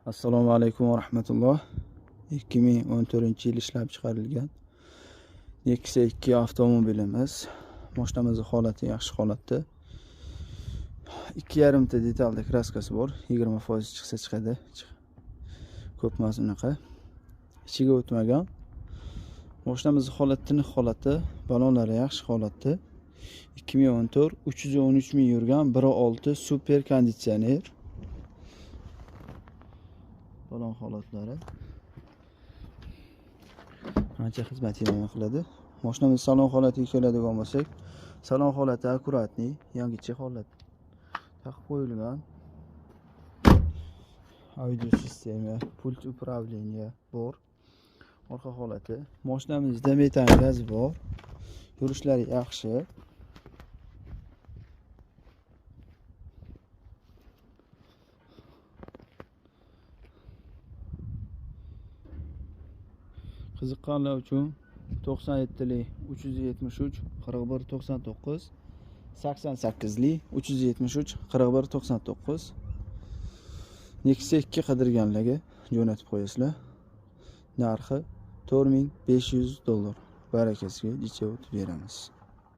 Assalomu alaykum va rahmatulloh. 2014-yil ishlab chiqarilgan Nexia 2 avtomobilimiz. Mashinamizning holati yaxshi holatda. 2,5 ta detalda kraskasi bor. 20% chiqsa chiqadi. Ko'p emas unaqa. Ichiga o'tmagan. Mashinamizning holati tiniq holatda, balonlari yaxshi holatda. 2014 313 ming yurgan 1.6 super konditsioner. Balon holatlari ancha xizmatini qiladi. Mashinamiz salon holatiga keladigan bo'lsak, salon holati akkuratniy, yangicha holat. Taqib qo'yilgan. Audio sistema, pult upravleniya bor. Orqa holati. Mashinamizda metan gaz bor. Yurishlari yaxshi. Qiziqqanlar uchun 97lik 373 41 99 88lik 373 41 99 Nexia 2 qidirganlarga jo'natib qo'yasizlar. Narxi $4500. Barakasiga jicha o'tib beramiz.